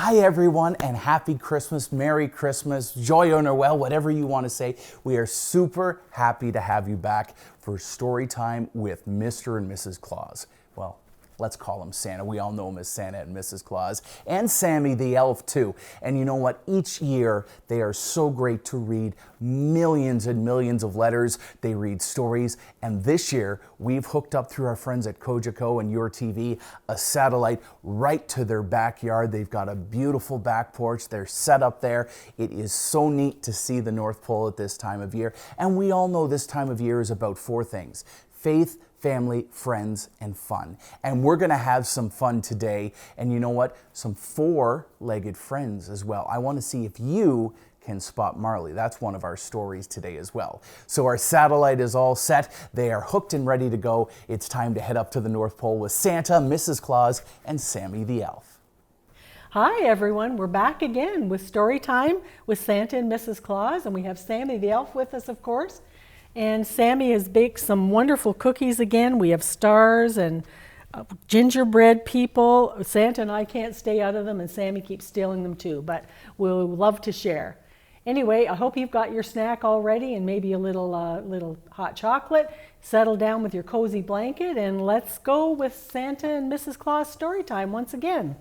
Hi everyone, and happy Christmas, Merry Christmas, Joyeux Noël, whatever you want to say. We are super happy to have you back for Storytime with Mr. and Mrs. Claus. Well, let's call him Santa. We all know him as Santa and Mrs. Claus, and Sammy the elf too. And you know what? Each year they are so great to read millions and millions of letters. They read stories, and this year we've hooked up through our friends at Cogeco and Your TV a satellite right to their backyard. They've got a beautiful back porch. They're set up there. It is so neat to see the North Pole at this time of year. And we all know this time of year is about four things: faith, family, friends, and fun. And we're gonna have some fun today. And you know what? Some four-legged friends as well. I wanna see if you can spot Marley. That's one of our stories today as well. So our satellite is all set. They are hooked and ready to go. It's time to head up to the North Pole with Santa, Mrs. Claus, and Sammy the elf. Hi everyone, we're back again with Storytime with Santa and Mrs. Claus, and we have Sammy the elf with us, of course. And Sammy has baked some wonderful cookies again. We have stars and gingerbread people. Santa and I can't stay out of them, and Sammy keeps stealing them too, but we'll love to share. Anyway, I hope you've got your snack all ready and maybe a little hot chocolate. Settle down with your cozy blanket, and let's go with Santa and Mrs. Claus story time once again.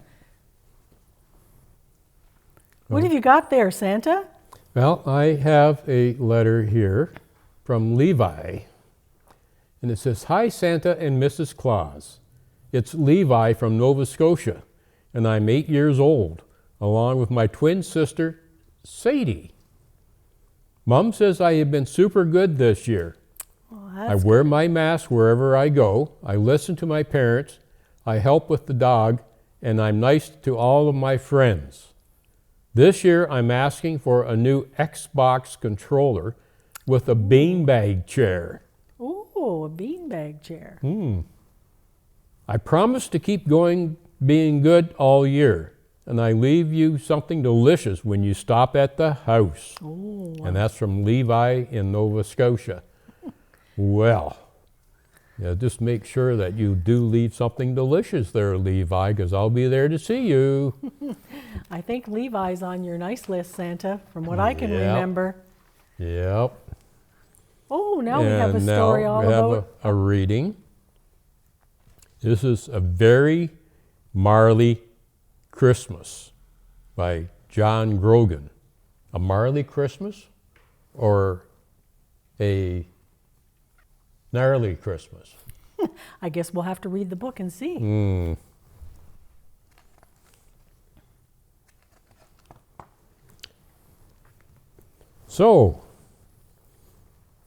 What have you got there, Santa? Well, I have a letter here from Levi, and it says, "Hi Santa and Mrs. Claus. It's Levi from Nova Scotia, and I'm 8 years old, along with my twin sister, Sadie. Mom says I have been super good this year. I wear my mask wherever I go. I listen to my parents. I help with the dog, and I'm nice to all of my friends. This year I'm asking for a new Xbox controller with a beanbag chair." Ooh, a beanbag chair. "I promise to keep being good all year, and I leave you something delicious when you stop at the house." Ooh. And that's from Levi in Nova Scotia. Well, yeah, just make sure that you do leave something delicious there, Levi, because I'll be there to see you. I think Levi's on your nice list, Santa, from what I can remember. Yep. Oh, now we have a story all about... about... a reading. This is A Very Marley Christmas by John Grogan. A Marley Christmas or a gnarly Christmas? I guess we'll have to read the book and see. So,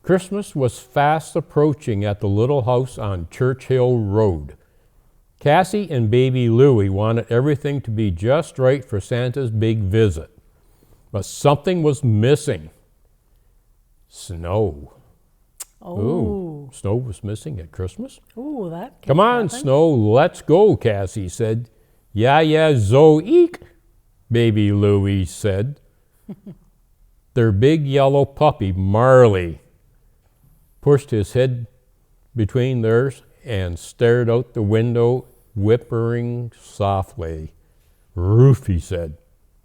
Christmas was fast approaching at the little house on Church Hill Road. Cassie and baby Louie wanted everything to be just right for Santa's big visit. But something was missing. Snow. Oh. Ooh, snow was missing at Christmas? Ooh, that "Come on, happen. Snow, let's go," Cassie said. Yeah, zo eek," baby Louie said. Their big yellow puppy, Marley, pushed his head between theirs and stared out the window, whimpering softly. "Roof," he said,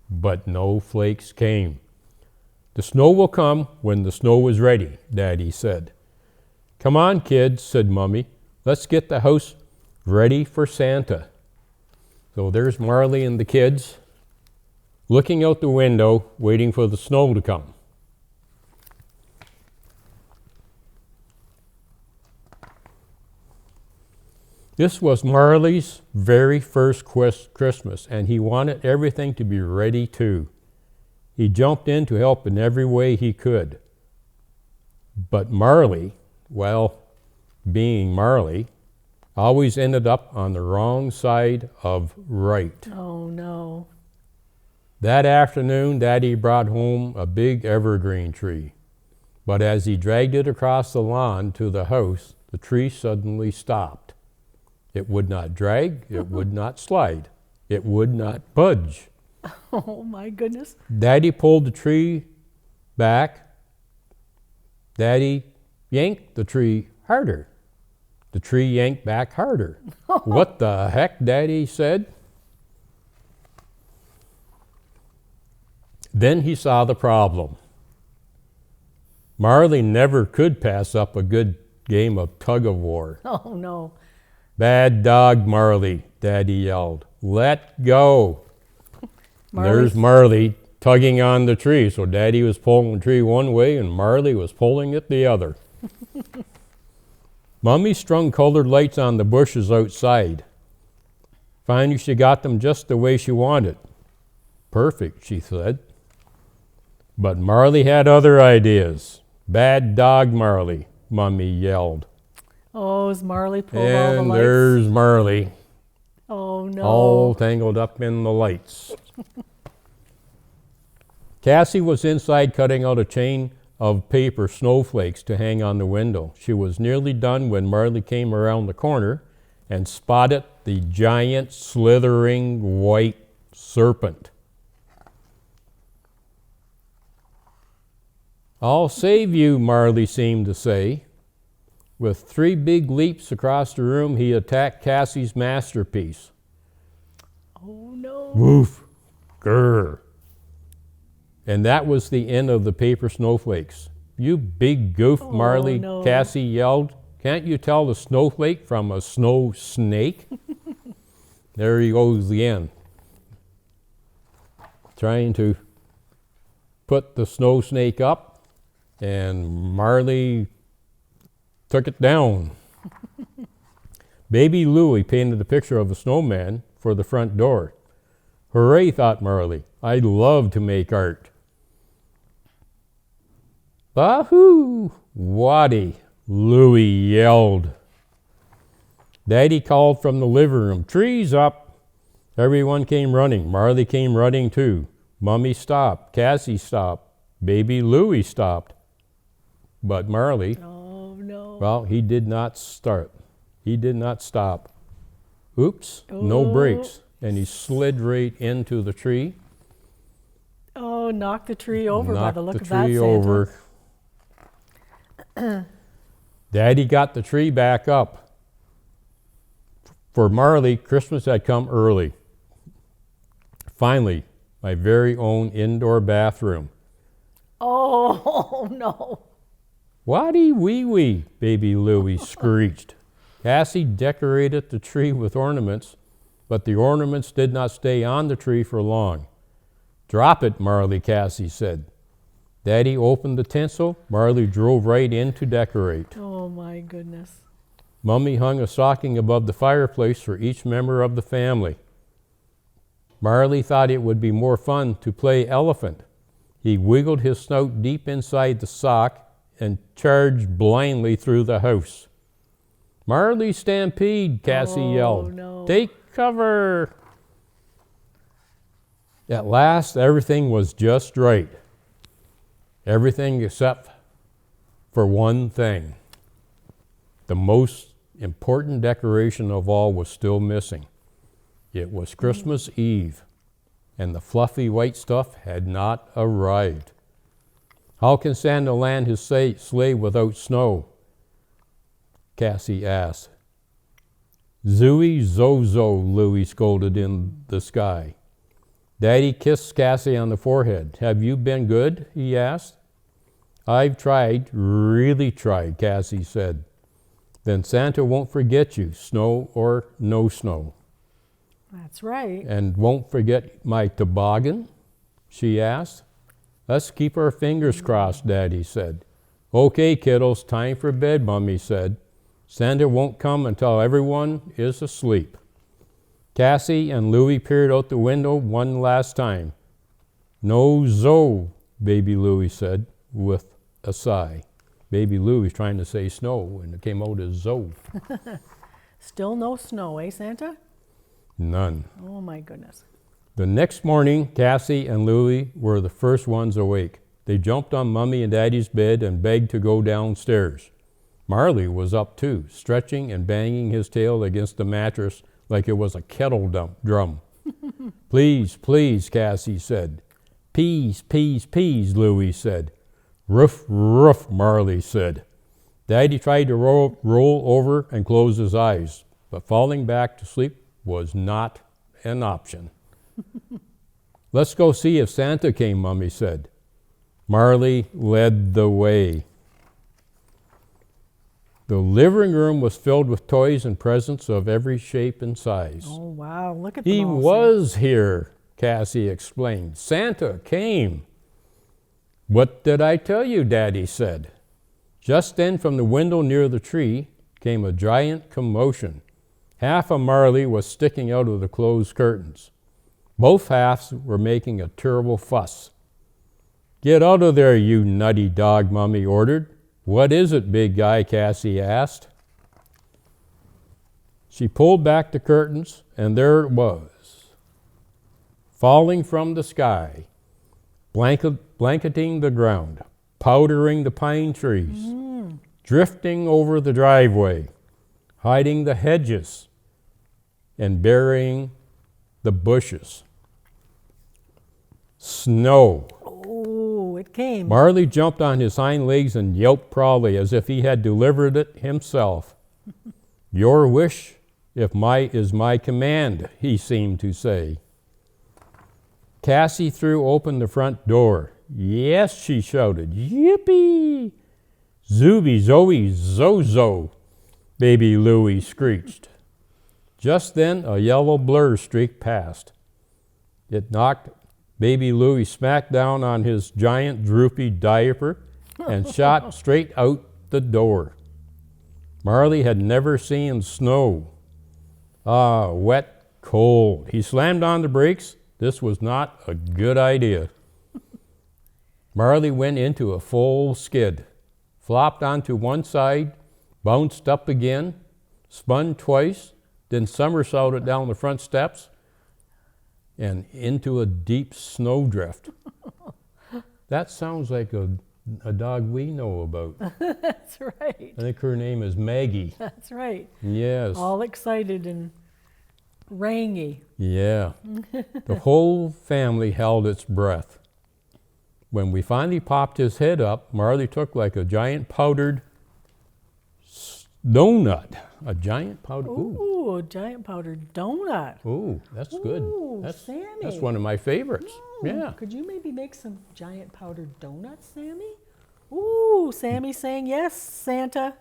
but no flakes came. "The snow will come when the snow is ready," Daddy said. "Come on, kids," said Mummy. "Let's get the house ready for Santa." So there's Marley and the kids looking out the window, waiting for the snow to come. This was Marley's very first Christmas, and he wanted everything to be ready too. He jumped in to help in every way he could. But Marley, well, being Marley, always ended up on the wrong side of right. Oh, no. That afternoon, Daddy brought home a big evergreen tree. But as he dragged it across the lawn to the house, the tree suddenly stopped. It would not drag, it would not slide, it would not budge. Oh, my goodness. Daddy pulled the tree back. Daddy yanked the tree harder. The tree yanked back harder. "What the heck?" Daddy said. Then he saw the problem. Marley never could pass up a good game of tug-of-war. Oh, no. Bad dog, Marley, Daddy yelled. Let go. There's Marley tugging on the tree. So Daddy was pulling the tree one way and Marley was pulling it the other. Mummy strung colored lights on the bushes outside. Finally, she got them just the way she wanted. Perfect, she said. But Marley had other ideas. Bad dog, Marley, Mummy yelled. Oh, is Marley pulled all the lights? And there's Marley. Oh, no. All tangled up in the lights. Cassie was inside cutting out a chain of paper snowflakes to hang on the window. She was nearly done when Marley came around the corner and spotted the giant slithering white serpent. I'll save you, Marley seemed to say. With 3 big leaps across the room, he attacked Cassie's masterpiece. Oh, no. Woof, grrr. And that was the end of the paper snowflakes. You big goof, Marley, no. Cassie yelled. Can't you tell the snowflake from a snow snake? There he goes again. Trying to put the snow snake up, and Marley took it down. Baby Louie painted a picture of a snowman for the front door. Hooray, thought Marley. I love to make art. Bahoo! Waddy, Louie yelled. Daddy called from the living room, trees up. Everyone came running. Marley came running too. Mummy stopped. Cassie stopped. Baby Louie stopped. But Marley, Oh, no. well, he did not start. He did not stop. Oops, no brakes. And he slid right into the tree. Oh, knocked the tree over by the look of that, Knocked the tree Santa. over. Daddy got the tree back up. For Marley, Christmas had come early. Finally, my very own indoor bathroom. Oh, no. Waddy wee wee, Baby Louie screeched. Cassie decorated the tree with ornaments, but the ornaments did not stay on the tree for long. Drop it, Marley, Cassie said. Daddy opened the tinsel. Marley drove right in to decorate. Oh, my goodness. Mummy hung a stocking above the fireplace for each member of the family. Marley thought it would be more fun to play elephant. He wiggled his snout deep inside the sock and charged blindly through the house. Marley stampede, Cassie yelled. No. Take cover. At last, everything was just right. Everything except for one thing. The most important decoration of all was still missing. It was Christmas Eve, and the fluffy white stuff had not arrived. How can Santa land his sleigh without snow? Cassie asked. Zooey Zozo, Louie scolded in the sky. Daddy kissed Cassie on the forehead. Have you been good? He asked. I've tried, really tried, Cassie said. Then Santa won't forget you, snow or no snow. That's right. And won't forget my toboggan? She asked. Let's keep our fingers crossed, Daddy said. Okay, kiddos, time for bed, Mummy said. Santa won't come until everyone is asleep. Cassie and Louie peered out the window one last time. No Zoe, Baby Louie said with a sigh. Baby Louie's trying to say snow, and it came out as Zoe. Still no snow, eh, Santa? None. Oh, my goodness. The next morning, Cassie and Louie were the first ones awake. They jumped on Mummy and Daddy's bed and begged to go downstairs. Marley was up too, stretching and banging his tail against the mattress like it was a kettle drum. Please, please, Cassie said. Peas, peas, peas, Louie said. Roof, roof, Marley said. Daddy tried to roll over and close his eyes, but falling back to sleep was not an option. Let's go see if Santa came, Mummy said. Marley led the way. The living room was filled with toys and presents of every shape and size. Oh, wow. Look at them He all, was here, Cassie explained. Santa came. What did I tell you, Daddy said. Just then from the window near the tree came a giant commotion. Half of Marley was sticking out of the closed curtains. Both halves were making a terrible fuss. Get out of there, you nutty dog, Mummy ordered. What is it, big guy? Cassie asked. She pulled back the curtains, and there it was, falling from the sky, blanketing the ground, powdering the pine trees, drifting over the driveway, hiding the hedges, and burying the bushes. Snow. Oh, it came. Marley jumped on his hind legs and yelped proudly as if he had delivered it himself. Your wish is my command, he seemed to say. Cassie threw open the front door. Yes, she shouted. Yippee! Zooby, Zoe, Zozo, baby Louie screeched. Just then, a yellow blur streaked past. It knocked baby Louie smack down on his giant droopy diaper and shot straight out the door. Marley had never seen snow. Wet, cold. He slammed on the brakes. This was not a good idea. Marley went into a full skid, flopped onto one side, bounced up again, spun twice, then somersaulted down the front steps, and into a deep snowdrift. That sounds like a dog we know about. That's right. I think her name is Maggie. That's right. Yes. All excited and rangy. Yeah. The whole family held its breath. When we finally popped his head up, Marley took like a giant powdered donut. A giant powdered. Ooh, a giant powdered donut. Ooh, that's good. Ooh, That's Sammy. one of my favorites. Yeah. Could you maybe make some giant powdered donuts, Sammy? Ooh, Sammy saying yes, Santa.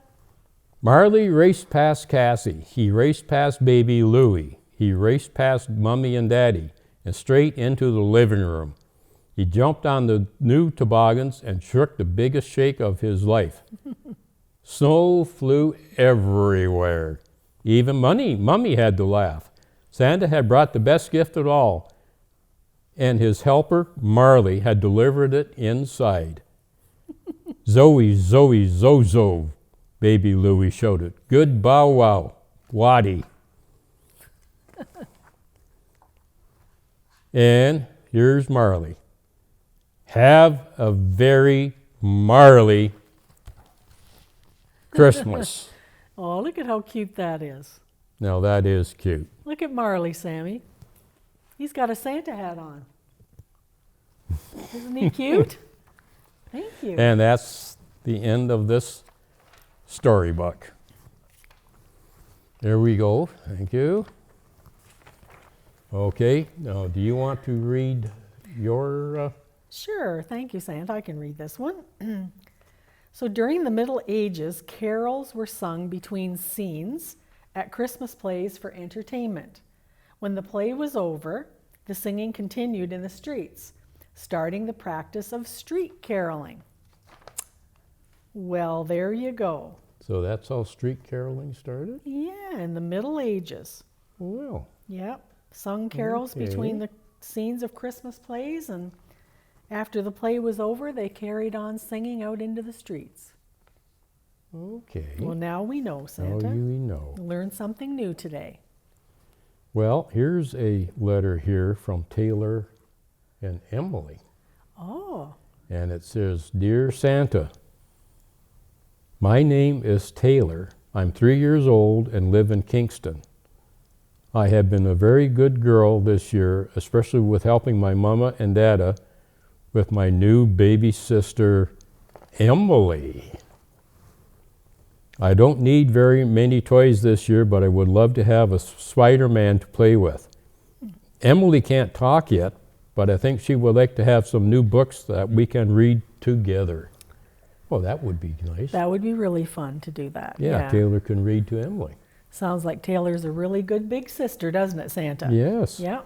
Marley raced past Cassie. He raced past baby Louie. He raced past Mummy and Daddy and straight into the living room. He jumped on the new toboggans and shook the biggest shake of his life. Snow flew everywhere. Even Mummy had to laugh. Santa had brought the best gift of all, and his helper, Marley, had delivered it inside. Zoe, Zoe, Zozo, baby Louie shouted. Good bow wow, Waddy. And here's Marley. Have a very Marley Christmas. Oh, look at how cute that is. Now that is cute. Look at Marley, Sammy. He's got a Santa hat on. Isn't he cute? Thank you. And that's the end of this storybook. There we go. Thank you. Okay, now do you want to read your... Sure, thank you, Santa. I can read this one. So during the Middle Ages, carols were sung between scenes at Christmas plays for entertainment. When the play was over, the singing continued in the streets, starting the practice of street caroling. Well, there you go. So that's how street caroling started? Yeah, in the Middle Ages. Well. Yep, sung carols between the scenes of Christmas plays, and after the play was over, they carried on singing out into the streets. Okay. Well, now we know, Santa. Now you know. Learned something new today. Well, here's a letter here from Taylor and Emily. Oh. And it says, Dear Santa, my name is Taylor. I'm 3 years old and live in Kingston. I have been a very good girl this year, especially with helping my mama and dada with my new baby sister, Emily. I don't need very many toys this year, but I would love to have a Spider-Man to play with. Emily can't talk yet, but I think she would like to have some new books that we can read together. Well, that would be nice. That would be really fun to do that. Yeah, Taylor can read to Emily. Sounds like Taylor's a really good big sister, doesn't it, Santa? Yes. Yeah.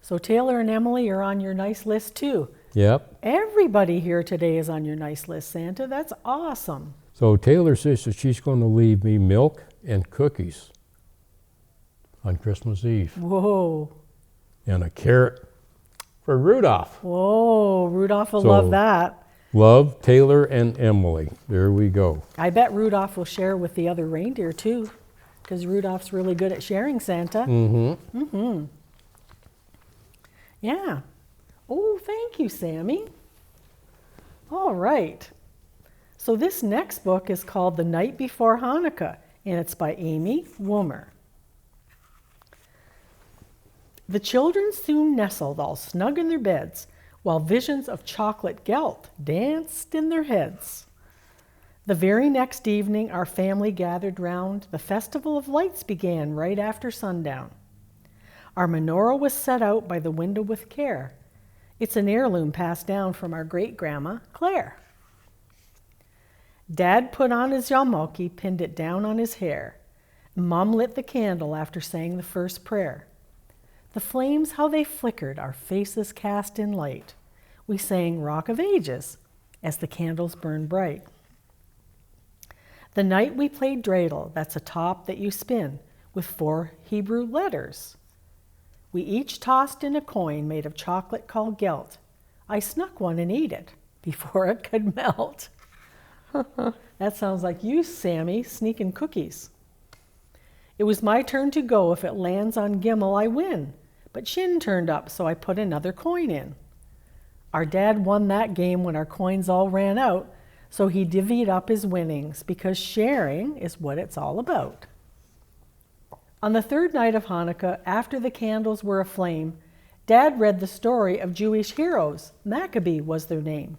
So Taylor and Emily are on your nice list too. Yep. Everybody here today is on your nice list, Santa. That's awesome. So Taylor says that she's going to leave me milk and cookies on Christmas Eve. Whoa. And a carrot for Rudolph. Whoa, Rudolph will love that. Love, Taylor and Emily. There we go. I bet Rudolph will share with the other reindeer too, because Rudolph's really good at sharing, Santa. Mm-hmm. Mm-hmm. Yeah. Oh, thank you, Sammy. All right. So this next book is called The Night Before Hanukkah, and it's by Amy Woomer. The children soon nestled all snug in their beds, while visions of chocolate gelt danced in their heads. The very next evening, our family gathered round. The Festival of Lights began right after sundown. Our menorah was set out by the window with care. It's an heirloom passed down from our great-grandma, Claire. Dad put on his yarmulke, pinned it down on his hair. Mom lit the candle after saying the first prayer. The flames, how they flickered, our faces cast in light. We sang Rock of Ages as the candles burned bright. The night we played dreidel, that's a top that you spin, with 4 Hebrew letters. We each tossed in a coin made of chocolate called gelt. I snuck one and ate it before it could melt. That sounds like you, Sammy, sneaking cookies. It was my turn to go. If it lands on Gimel, I win. But Shin turned up, so I put another coin in. Our dad won that game when our coins all ran out, so he divvied up his winnings, because sharing is what it's all about. On the 3rd night of Hanukkah, after the candles were aflame, Dad read the story of Jewish heroes. Maccabee was their name.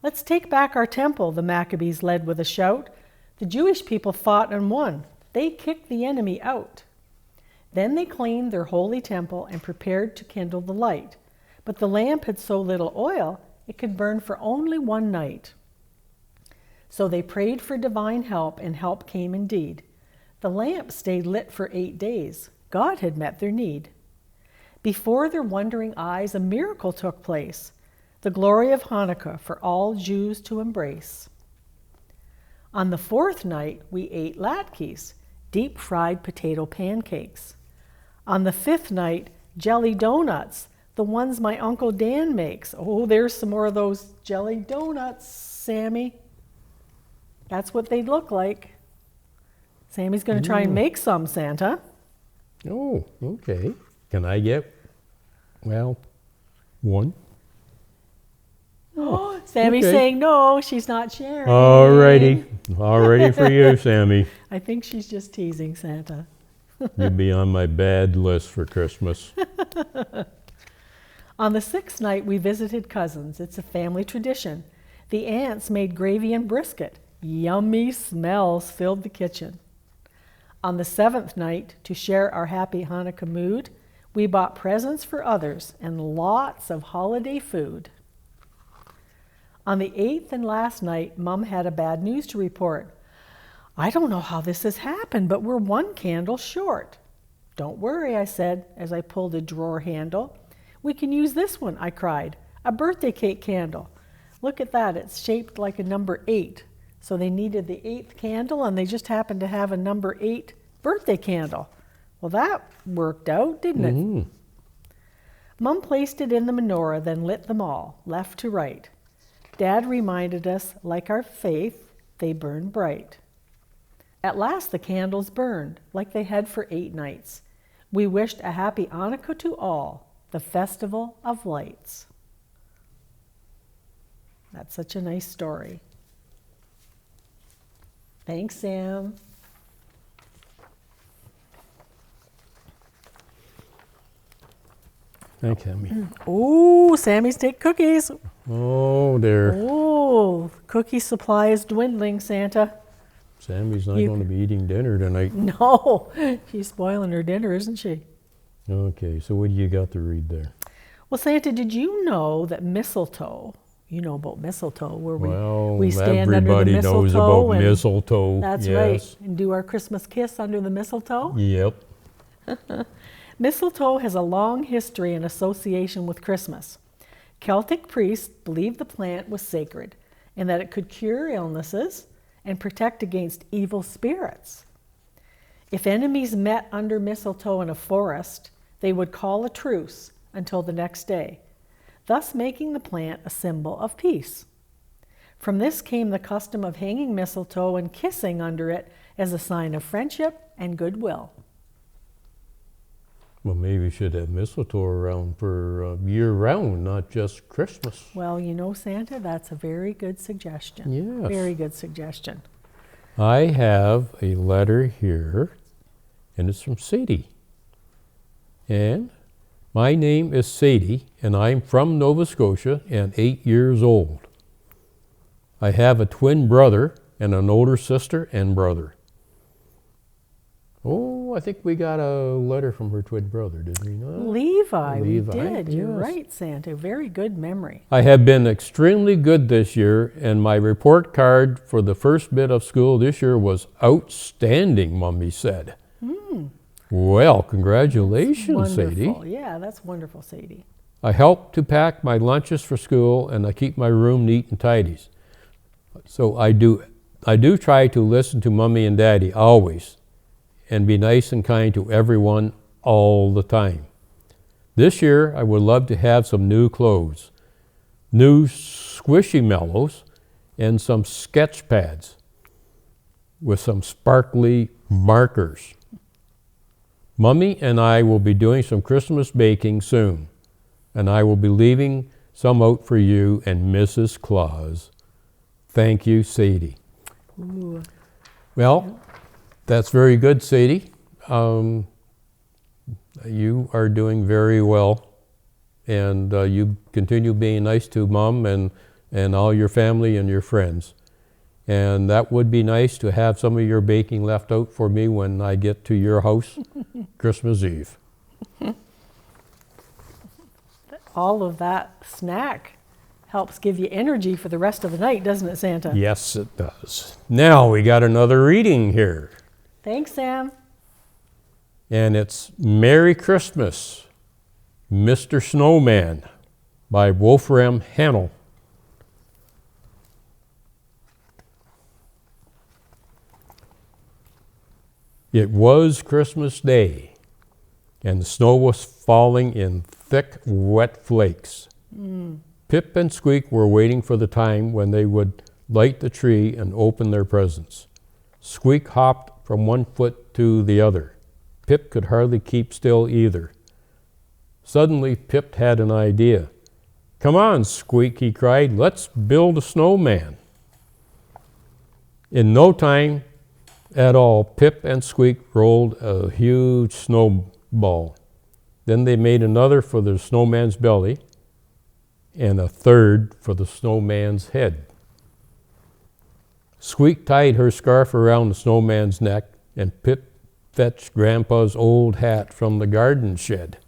Let's take back our temple, the Maccabees led with a shout. The Jewish people fought and won. They kicked the enemy out. Then they cleaned their holy temple and prepared to kindle the light. But the lamp had so little oil, it could burn for only one night. So they prayed for divine help, and help came indeed. The lamp stayed lit for 8 days. God had met their need. Before their wondering eyes, a miracle took place, the glory of Hanukkah for all Jews to embrace. On the 4th night, we ate latkes, deep-fried potato pancakes. On the 5th night, jelly donuts, the ones my Uncle Dan makes. Oh, there's some more of those jelly donuts, Sammy. That's what they'd look like. Sammy's going to try and make some, Santa. Oh, okay. Can I get, well, one? Oh, Sammy's saying no, she's not sharing. All righty. All righty for you, Sammy. I think she's just teasing Santa. You'll be on my bad list for Christmas. On the 6th night, we visited cousins. It's a family tradition. The aunts made gravy and brisket. Yummy smells filled the kitchen. On the 7th night, to share our happy Hanukkah mood, we bought presents for others and lots of holiday food. On the 8th and last night, Mom had a bad news to report. I don't know how this has happened, but we're 1 candle short. Don't worry, I said as I pulled a drawer handle. We can use this one, I cried, a birthday cake candle. Look at that, it's shaped like a number 8. So they needed the 8th candle, and they just happened to have a number 8 birthday candle. Well, that worked out, didn't it? Mom placed it in the menorah, then lit them all, left to right. Dad reminded us, like our faith, they burn bright. At last the candles burned, like they had for 8 nights. We wished a happy Hanukkah to all, the Festival of Lights. That's such a nice story. Thanks, Sam. Thanks, Sammy. Oh, Sammy's take cookies. Oh, there. Oh, cookie supply is dwindling, Santa. Sammy's not going to be eating dinner tonight. No, she's spoiling her dinner, isn't she? Okay, so what do you got to read there? Well, Santa, did you know that mistletoe, you know about mistletoe, where Well, we stand under the everybody mistletoe. knows about and mistletoe. That's yes. right. And do our Christmas kiss under the mistletoe. Yep. Mistletoe has a long history and association with Christmas. Celtic priests believed the plant was sacred and that it could cure illnesses and protect against evil spirits. If enemies met under mistletoe in a forest, they would call a truce until the next day, thus making the plant a symbol of peace. From this came the custom of hanging mistletoe and kissing under it as a sign of friendship and goodwill. Well, maybe we should have mistletoe around for year-round, not just Christmas. Well, you know, Santa, that's a very good suggestion. Yes. Very good suggestion. I have a letter here, and it's from Sadie. And my name is Sadie, and I'm from Nova Scotia and 8 years old. I have a twin brother and an older sister and brother. Oh, I think we got a letter from her twin brother, did we not? Levi, we Levi, did. You're yes. right, Santa. Very good memory. I have been extremely good this year, and my report card for the first bit of school this year was outstanding, Mummy said. Well, congratulations, Wonderful. Sadie. Yeah, that's wonderful, Sadie. I help to pack my lunches for school, and I keep my room neat and tidy. So I do try to listen to Mummy and Daddy always, and be nice and kind to everyone all the time. This year, I would love to have some new clothes, new Squishy-Mellows, and some sketch pads with some sparkly markers. Mummy and I will be doing some Christmas baking soon, and I will be leaving some out for you and Mrs. Claus. Thank you, Sadie. Ooh. Well, that's very good, Sadie. You are doing very well, and you continue being nice to Mom and all your family and your friends. And that would be nice to have some of your baking left out for me when I get to your house Christmas Eve. All of that snack helps give you energy for the rest of the night, doesn't it, Santa? Yes, it does. Now we got another reading here. Thanks, Sam. And it's Merry Christmas, Mr. Snowman by Wolfram Hannell. It was Christmas Day, and the snow was falling in thick, wet flakes. Pip and Squeak were waiting for the time when they would light the tree and open their presents. Squeak hopped from one foot to the other. Pip could hardly keep still either. Suddenly, Pip had an idea. "Come on, Squeak," he cried, "let's build a snowman." In no time at all, Pip and Squeak rolled a huge snowball. Then they made another for the snowman's belly and a third for the snowman's head. Squeak tied her scarf around the snowman's neck, and Pip fetched Grandpa's old hat from the garden shed.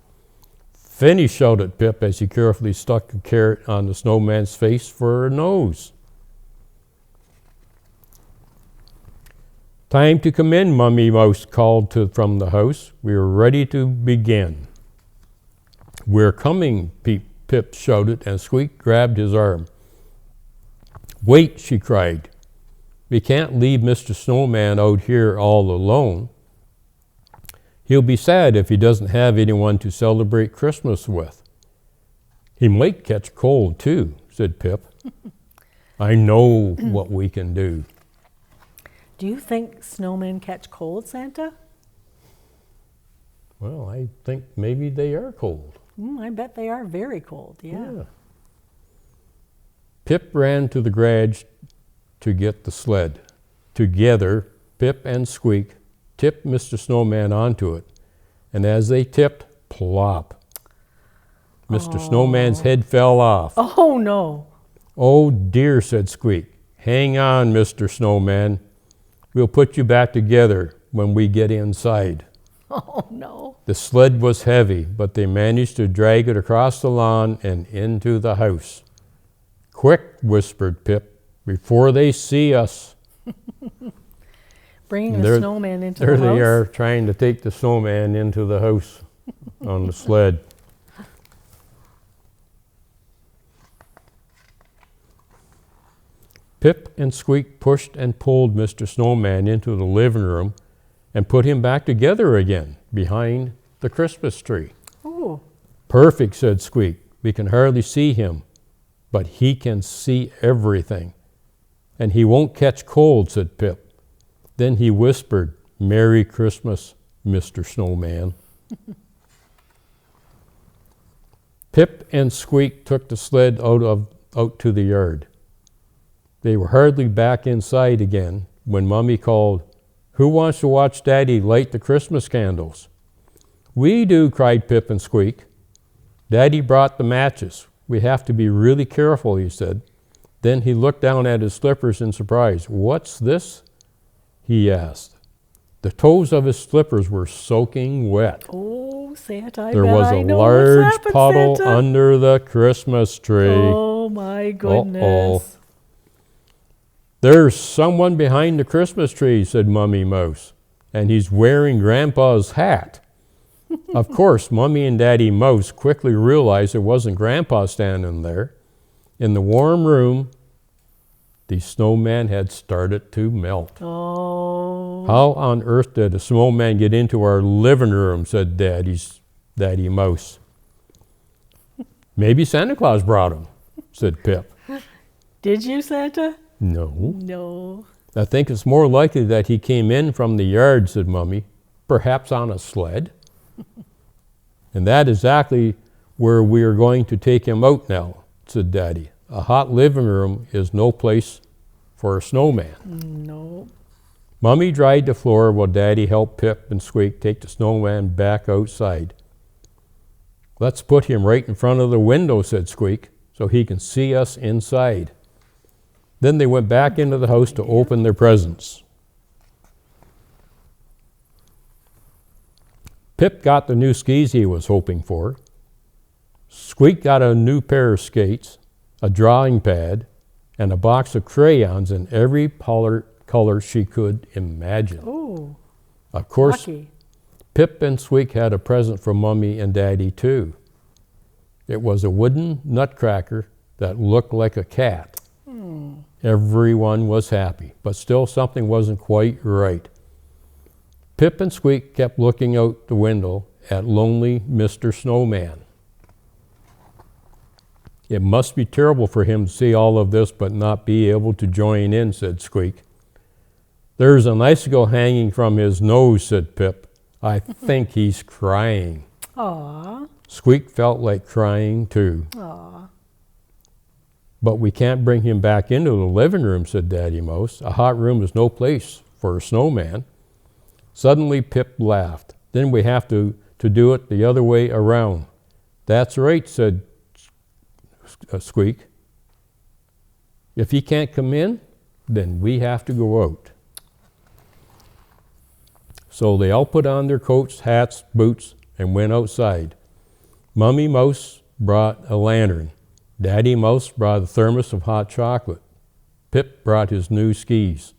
"Finish," shouted Pip as he carefully stuck a carrot on the snowman's face for a nose. "Time to come in," Mummy Mouse called from the house. "We're ready to begin." "We're coming," Pip shouted, and Squeak grabbed his arm. "Wait," she cried. "We can't leave Mr. Snowman out here all alone. He'll be sad if he doesn't have anyone to celebrate Christmas with." "He might catch cold, too," said Pip. "I know what we can do." Do you think snowmen catch cold, Santa? Well, I think maybe they are cold. I bet they are very cold, yeah. Pip ran to the garage to get the sled. Together, Pip and Squeak tipped Mr. Snowman onto it, and as they tipped, plop. Mr. Snowman's head fell off. Oh, no. "Oh, dear," said Squeak. "Hang on, Mr. Snowman. We'll put you back together when we get inside." Oh, no. The sled was heavy, but they managed to drag it across the lawn and into the house. "Quick," whispered Pip, "before they see us." Bringing the snowman into the house. There they are, trying to take the snowman into the house on the sled. Pip and Squeak pushed and pulled Mr. Snowman into the living room and put him back together again behind the Christmas tree. Ooh. "Perfect," said Squeak. "We can hardly see him, but he can see everything. And he won't catch cold," said Pip. Then he whispered, "Merry Christmas, Mr. Snowman." Pip and Squeak took the sled out to the yard. They were hardly back inside again when Mummy called, "Who wants to watch Daddy light the Christmas candles?" "We do," cried Pip and Squeak. "Daddy brought the matches. We have to be really careful," he said. Then he looked down at his slippers in surprise. "What's this?" he asked. The toes of his slippers were soaking wet. Oh, Santa, There was a large puddle under the Christmas tree. Oh, my goodness. Uh-oh. "There's someone behind the Christmas tree," said Mummy Mouse, "and he's wearing Grandpa's hat." Of course, Mummy and Daddy Mouse quickly realized it wasn't Grandpa standing there. In the warm room, the snowman had started to melt. Oh. "How on earth did a snowman get into our living room?" said Daddy Mouse. "Maybe Santa Claus brought him," said Pip. Did you, Santa? "No. No. I think it's more likely that he came in from the yard," said Mummy. "Perhaps on a sled." "And that is exactly where we are going to take him out now," said Daddy. "A hot living room is no place for a snowman." No. Mummy dried the floor while Daddy helped Pip and Squeak take the snowman back outside. "Let's put him right in front of the window," said Squeak, "so he can see us inside." Then they went back into the house to open their presents. Pip got the new skis he was hoping for. Squeak got a new pair of skates, a drawing pad, and a box of crayons in every color she could imagine. Oh, Of course, lucky. Pip and Squeak had a present from Mummy and Daddy too. It was a wooden nutcracker that looked like a cat. Everyone was happy, but still something wasn't quite right. Pip and Squeak kept looking out the window at lonely Mr. Snowman. "It must be terrible for him to see all of this but not be able to join in," said Squeak. "There's an icicle hanging from his nose," said Pip. "I think he's crying." Aw. Squeak felt like crying too. Aw. "But we can't bring him back into the living room," said Daddy Mouse. "A hot room is no place for a snowman." Suddenly Pip laughed. "Then we have to do it the other way around." "That's right," said Squeak. "If he can't come in, then we have to go out." So they all put on their coats, hats, boots, and went outside. Mummy Mouse brought a lantern. Daddy Mouse brought a thermos of hot chocolate. Pip brought his new skis.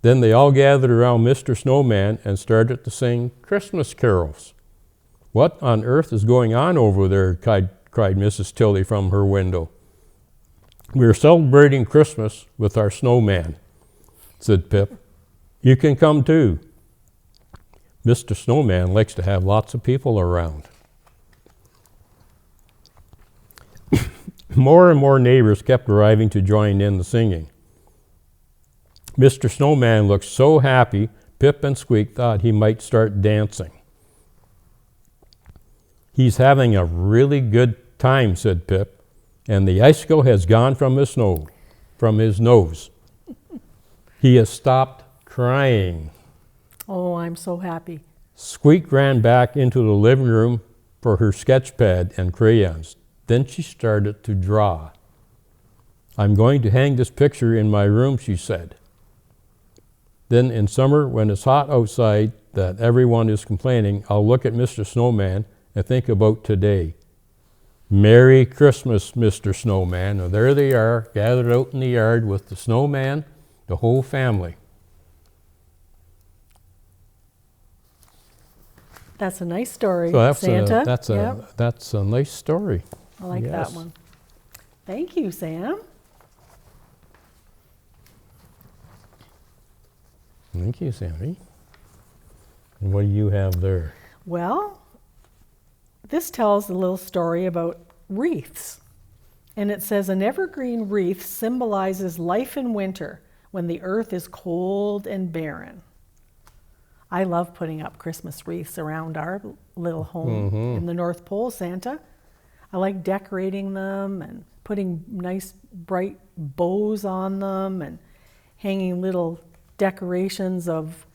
Then they all gathered around Mr. Snowman and started to sing Christmas carols. "What on earth is going on over there?" cried Mrs. Tilly from her window. "We are celebrating Christmas with our snowman," said Pip. "You can come too." Mr. Snowman likes to have lots of people around. More and more neighbors kept arriving to join in the singing. Mr. Snowman looked so happy, Pip and Squeak thought he might start dancing. "He's having a really good time," said Pip, "and the icicle has gone from his nose. He has stopped crying." Oh, I'm so happy. Squeak ran back into the living room for her sketch pad and crayons. Then she started to draw. "I'm going to hang this picture in my room," she said. Then in summer, when it's hot outside, that everyone is complaining, I'll look at Mr. Snowman and think about today. Merry Christmas, Mr. Snowman. And there they are, gathered out in the yard with the snowman, the whole family. That's a nice story, So Santa. That's a nice story. I like that one. Thank you, Sam. Thank you, Sammy. And what do you have there? Well, this tells a little story about wreaths. And it says, an evergreen wreath symbolizes life in winter when the earth is cold and barren. I love putting up Christmas wreaths around our little home in the North Pole, Santa. I like decorating them and putting nice bright bows on them and hanging little decorations of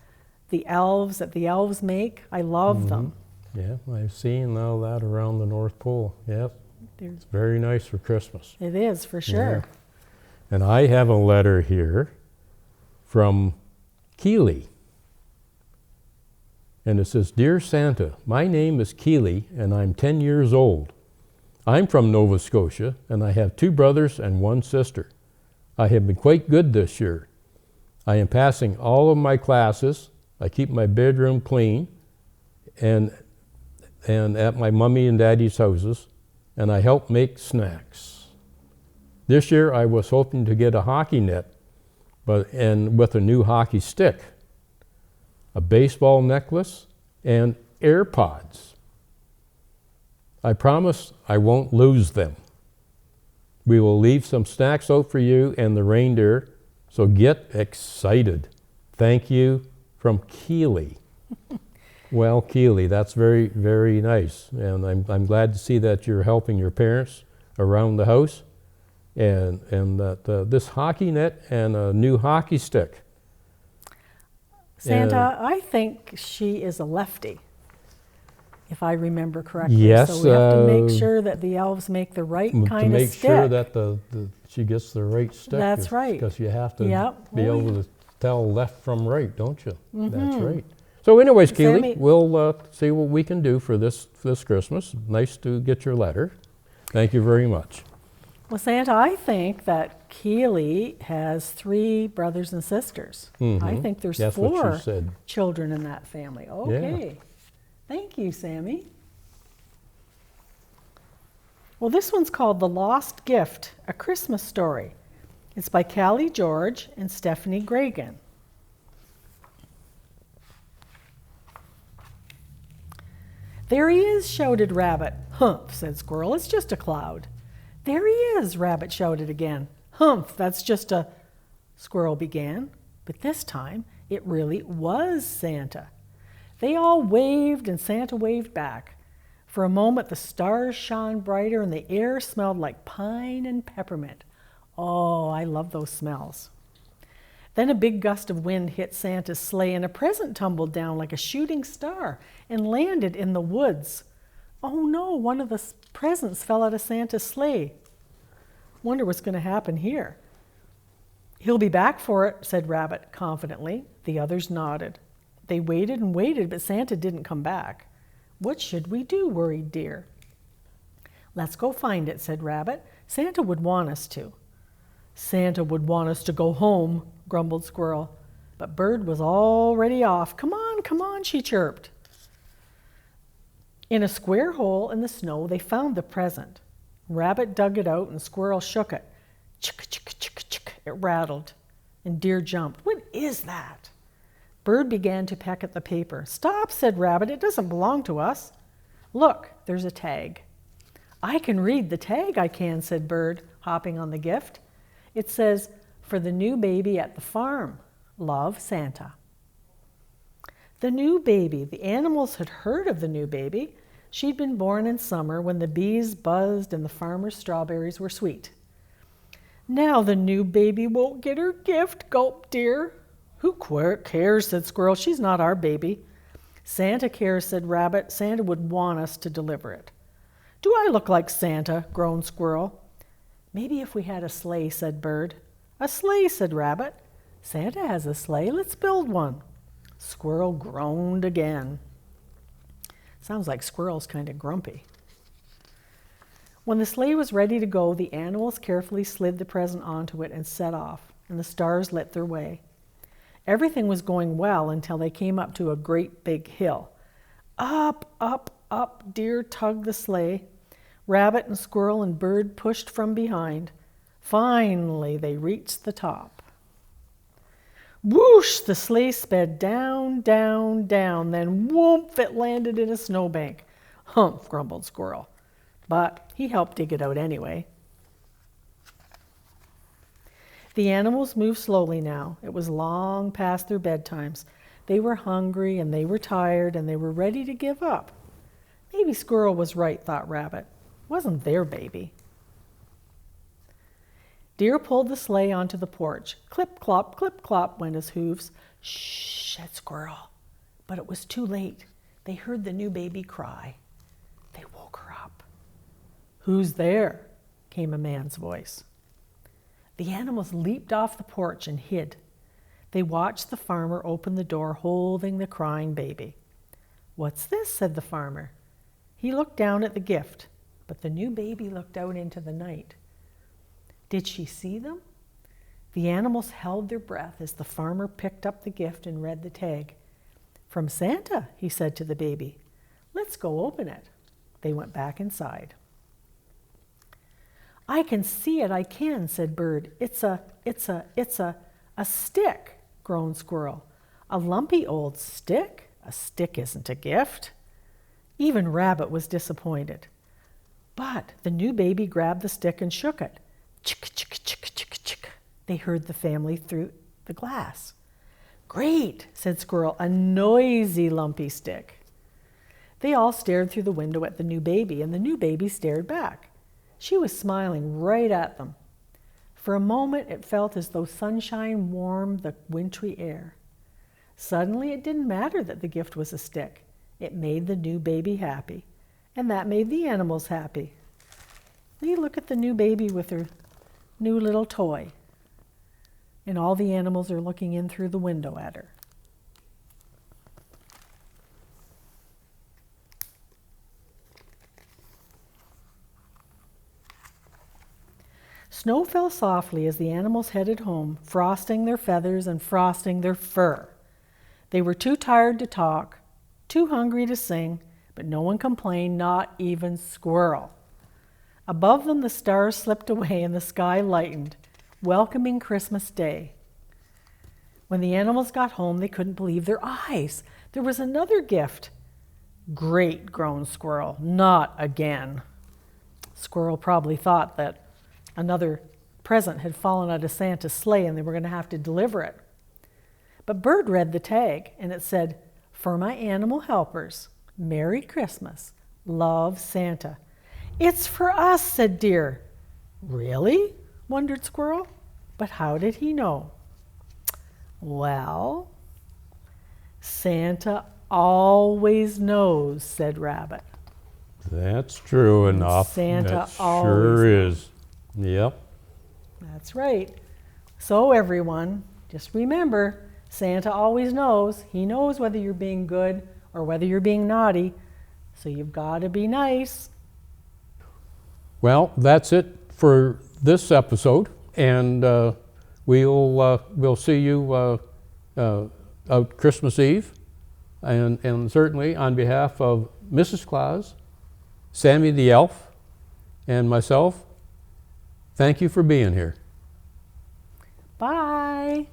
the elves that the elves make. I love them. Yeah, I've seen all that around the North Pole. Yep. It's very nice for Christmas. It is, for sure. Yeah. And I have a letter here from Keely. And it says, Dear Santa, my name is Keely and I'm 10 years old. I'm from Nova Scotia and I have 2 brothers and 1 sister. I have been quite good this year. I am passing all of my classes. I keep my bedroom clean and at my mommy and daddy's houses, and I help make snacks. This year I was hoping to get a hockey net and with a new hockey stick, a baseball necklace, and AirPods. I promise I won't lose them. We will leave some snacks out for you and the reindeer, so get excited. Thank you, from Keely. Well, Keely, that's very, very nice. And I'm glad to see that you're helping your parents around the house and that this hockey net and a new hockey stick. Santa, I think she is a lefty, if I remember correctly. Yes. So we have to make sure that the elves make the right kind of stick. To make sure that she gets the right stick. That's right. Because you have to be able to tell left from right, don't you? That's right. So anyways, Keely, we'll see what we can do for this Christmas. Nice to get your letter. Thank you very much. Well, Santa, I think that Keely has 3 brothers and sisters. I think there's 4 children in that family. Okay. Yeah. Thank you, Sammy. Well, this one's called The Lost Gift, A Christmas Story. It's by Callie George and Stephanie Gragan. There he is, shouted Rabbit. Humph, said Squirrel, it's just a cloud. There he is, Rabbit shouted again. Humph, that's just a... Squirrel began, but this time it really was Santa. They all waved and Santa waved back. For a moment the stars shone brighter and the air smelled like pine and peppermint. Oh, I love those smells. Then a big gust of wind hit Santa's sleigh and a present tumbled down like a shooting star and landed in the woods. Oh no, one of the presents fell out of Santa's sleigh. Wonder what's going to happen here. He'll be back for it, said Rabbit confidently. The others nodded. They waited and waited, but Santa didn't come back. What should we do, worried Deer. Let's go find it, said Rabbit. Santa would want us to. Santa would want us to go home, grumbled Squirrel. But Bird was already off. Come on, she chirped. In a square hole in the snow, they found the present. Rabbit dug it out and Squirrel shook it. Chick, chick, chick, chick, it rattled. And Deer jumped. What is that? Bird began to peck at the paper. Stop, said Rabbit, it doesn't belong to us. Look, there's a tag. I can read the tag, I can, said Bird, hopping on the gift. It says, for the new baby at the farm. Love, Santa. The new baby. The animals had heard of the new baby. She'd been born in summer when the bees buzzed and the farmer's strawberries were sweet. Now the new baby won't get her gift, gulped Deer. Who cares, said Squirrel. She's not our baby. Santa cares, said Rabbit. Santa would want us to deliver it. Do I look like Santa? Groaned Squirrel. Maybe if we had a sleigh, said Bird. A sleigh, said Rabbit. Santa has a sleigh, let's build one. Squirrel groaned again. Sounds like Squirrel's kind of grumpy. When the sleigh was ready to go, the animals carefully slid the present onto it and set off, and the stars lit their way. Everything was going well until they came up to a great big hill. Up, up, up, Deer tugged the sleigh. Rabbit and Squirrel and Bird pushed from behind. Finally, they reached the top. Whoosh! The sleigh sped down, down, down. Then whoomp! It landed in a snowbank. Humph! Grumbled Squirrel. But he helped dig it out anyway. The animals moved slowly now. It was long past their bedtimes. They were hungry and they were tired and they were ready to give up. Maybe Squirrel was right, thought Rabbit. It wasn't their baby. Deer pulled the sleigh onto the porch. Clip, clop, went his hooves. Shh, said Squirrel. But it was too late. They heard the new baby cry. They woke her up. Who's there? Came a man's voice. The animals leaped off the porch and hid. They watched the farmer open the door holding the crying baby. What's this? Said the farmer. He looked down at the gift, but the new baby looked out into the night. Did she see them? The animals held their breath as the farmer picked up the gift and read the tag. From Santa, he said to the baby. Let's go open it. They went back inside. I can see it, I can, said Bird. It's a stick, groaned Squirrel. A lumpy old stick? A stick isn't a gift. Even Rabbit was disappointed. But the new baby grabbed the stick and shook it. Chick, chick, chick, chick, chick. They heard the family through the glass. Great, said Squirrel, a noisy lumpy stick. They all stared through the window at the new baby, and the new baby stared back. She was smiling right at them. For a moment, it felt as though sunshine warmed the wintry air. Suddenly, it didn't matter that the gift was a stick. It made the new baby happy, and that made the animals happy. You look at the new baby with her new little toy, and all the animals are looking in through the window at her. Snow fell softly as the animals headed home, frosting their feathers and frosting their fur. They were too tired to talk, too hungry to sing, but no one complained, not even Squirrel. Above them, the stars slipped away and the sky lightened, welcoming Christmas Day. When the animals got home, they couldn't believe their eyes. There was another gift. Great, groaned Squirrel. Not again. Squirrel probably thought that another present had fallen out of Santa's sleigh and they were going to have to deliver it. But Bird read the tag and it said, For my animal helpers, Merry Christmas, love Santa. It's for us, said Deer. Really? Wondered Squirrel. But how did he know? Well, Santa always knows, said Rabbit. That's true enough. Santa that always sure is. Yep. That's right. So everyone, just remember, Santa always knows. He knows whether you're being good or whether you're being naughty. So you've got to be nice. Well, that's it for this episode, and we'll see you out Christmas Eve, and certainly on behalf of Mrs. Claus, Sammy the Elf, and myself, thank you for being here. Bye.